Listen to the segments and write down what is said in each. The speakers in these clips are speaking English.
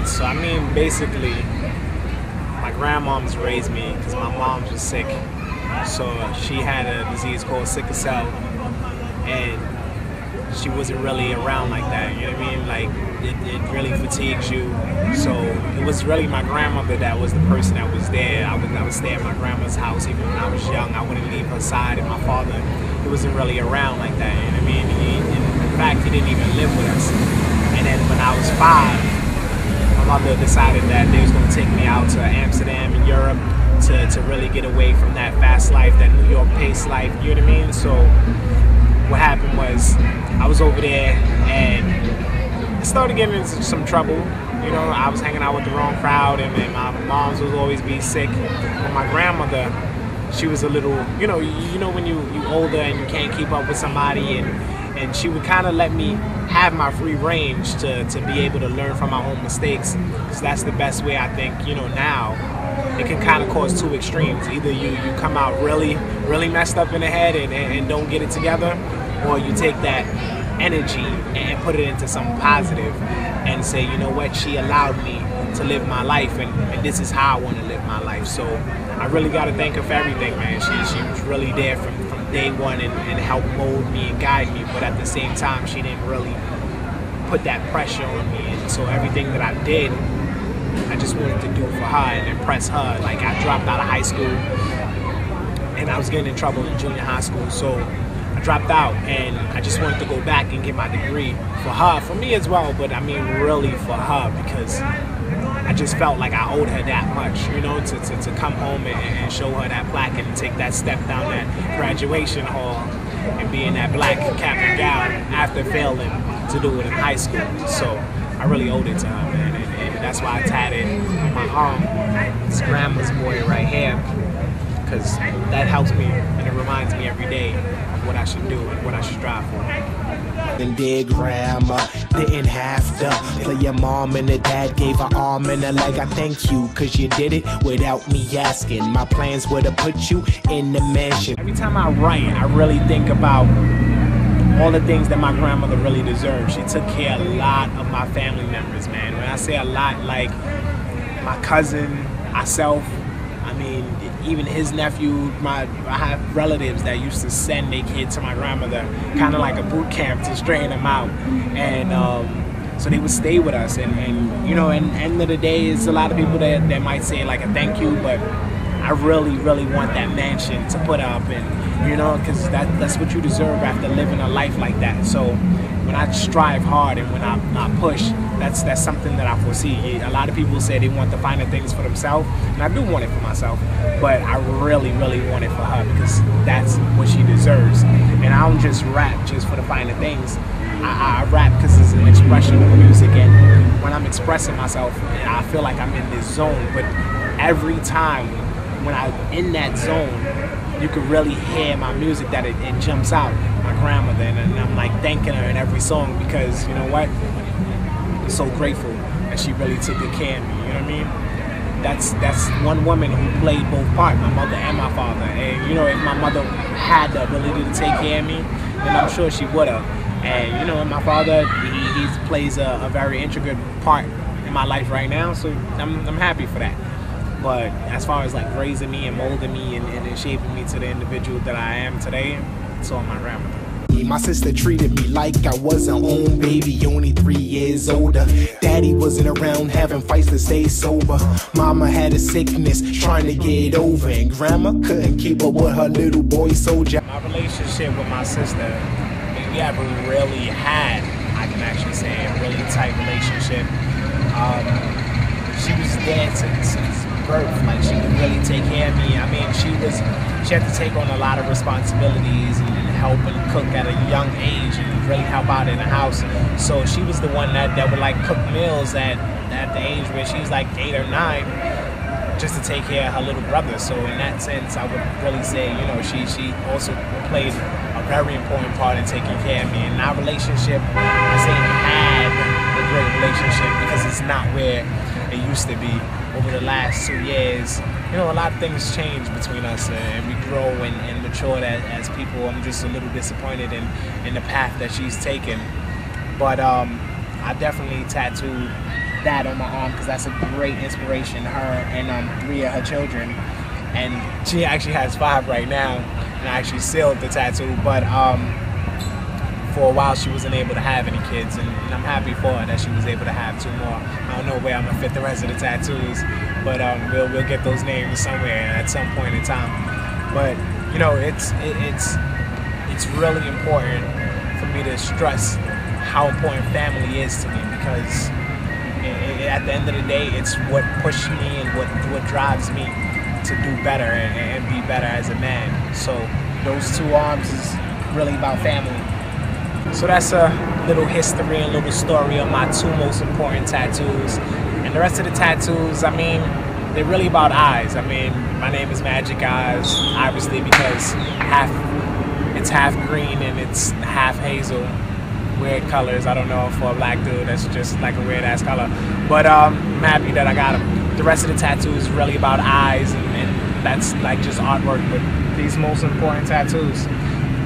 right, so I mean, basically, my grandmom's raised me because my mom was sick. So she had a disease called sickle cell, and she wasn't really around like that, you know what I mean? Like, it really fatigues you. So it was really my grandmother that was the person that was there. I would stay at my grandma's house even when I was young. I wouldn't leave her side, and my father, he wasn't really around like that, you know what I mean? In fact, he didn't even live with us. And then when I was 5, my mother decided that they was going to take me out to Amsterdam in Europe to really get away from that fast life, that New York pace life, you know what I mean? So what happened was, I was over there and I started getting into some trouble. You know, I was hanging out with the wrong crowd, and my moms would always be sick. But my grandmother, she was a little, you know when you older and you can't keep up with somebody, and she would kind of let me have my free range to be able to learn from my own mistakes, because that's the best way, I think. You know, now it can kind of cause two extremes. Either you come out really messed up in the head and don't get it together, or you take that energy and put it into something positive and say, you know what, she allowed me to live my life, and this is how I want to live my life. So I really got to thank her for everything, man. She was really there from day one and helped mold me and guide me, but at the same time, she didn't really put that pressure on me. And so everything that I did, I just wanted to do for her and impress her. Like, I dropped out of high school and I was getting in trouble in junior high school, so I dropped out and I just wanted to go back and get my degree for her, for me as well, but I mean really for her, because I just felt like I owed her that much, you know, to come home and show her that plaque and take that step down that graduation hall and be in that black cap and gown after failing to do it in high school. So I really owed it to her, man, and that's why I tatted on my arm this grandma's boy right here, because that helps me and it reminds me every day of what I should do and what I should strive for. And dear grandma didn't have to play your mom, and the dad gave her arm and a leg. I thank you, cause you did it without me asking. My plans were to put you in the mansion. Every time I write, I really think about all the things that my grandmother really deserved. She took care of a lot of my family members, man. When I say a lot, like my cousin, myself, I mean, even his nephew, I have relatives that used to send their kids to my grandmother, kind of like a boot camp to straighten them out. And so they would stay with us. And you know, and end of the day, it's a lot of people that might say like a thank you, but I really want that mansion to put up, and you know, because that's what you deserve after living a life like that. So when I strive hard and when I push, that's something that I foresee. A lot of people say they want the finer things for themselves, and I do want it for myself, but I really want it for her, because that's what she deserves. And I don't just rap just for the finer things. I rap because it's an expression of music, and when I'm expressing myself, I feel like I'm in this zone. But every time when I'm in that zone, you can really hear my music, that it jumps out. My grandmother, and I'm like thanking her in every song, because you know what, I'm so grateful that she really took good care of me, you know what I mean? That's one woman who played both parts, my mother and my father. And you know, if my mother had the ability to take care of me, then I'm sure she would have. And you know, my father, he plays a very intricate part in my life right now, so I'm happy for that. But as far as like raising me and molding me and shaping me to the individual that I am today, it's all my grandmother. My sister treated me like I was her own baby, only 3 years older. Daddy wasn't around having fights to stay sober. Mama had a sickness trying to get over, and grandma couldn't keep up with her little boy soldier. My relationship with my sister, we have really had, I can actually say, a really tight relationship. She was there since birth. Like, she could really take care of me. I mean, she had to take on a lot of responsibilities and help and cook at a young age and really help out in the house. So she was the one that would like cook meals at the age where she's like 8 or 9, just to take care of her little brother. So in that sense, I would really say, you know, she also played a very important part in taking care of me. And our relationship, I say, had a great relationship, because it's not where it used to be. Over the last 2 years, you know, a lot of things change between us, and we grow and mature as people. I'm just a little disappointed in the path that she's taken. But I definitely tattooed that on my arm because that's a great inspiration. Her and 3 of her children, and she actually has 5 right now. And I actually sealed the tattoo, but for a while she wasn't able to have any kids, and I'm happy for her that she was able to have 2 more. I don't know where I'm gonna fit the rest of the tattoos, but we'll get those names somewhere at some point in time. But you know, it's really important for me to stress how important family is to me, because at the end of the day, it's what pushed me and what drives me to do better and be better as a man. So those 2 arms is really about family. So that's a little history and little story of my 2 most important tattoos. And the rest of the tattoos, I mean, they're really about eyes. I mean, my name is Magic Eyez, obviously, because it's half green and it's half hazel. Weird colors. I don't know, for a black dude, that's just like a weird ass color. But I'm happy that I got them. The rest of the tattoos is really about eyes, and that's like just artwork. But these most important tattoos,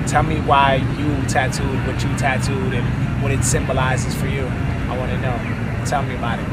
tell me why you tattooed what you tattooed and what it symbolizes for you. I want to know. Tell me about it.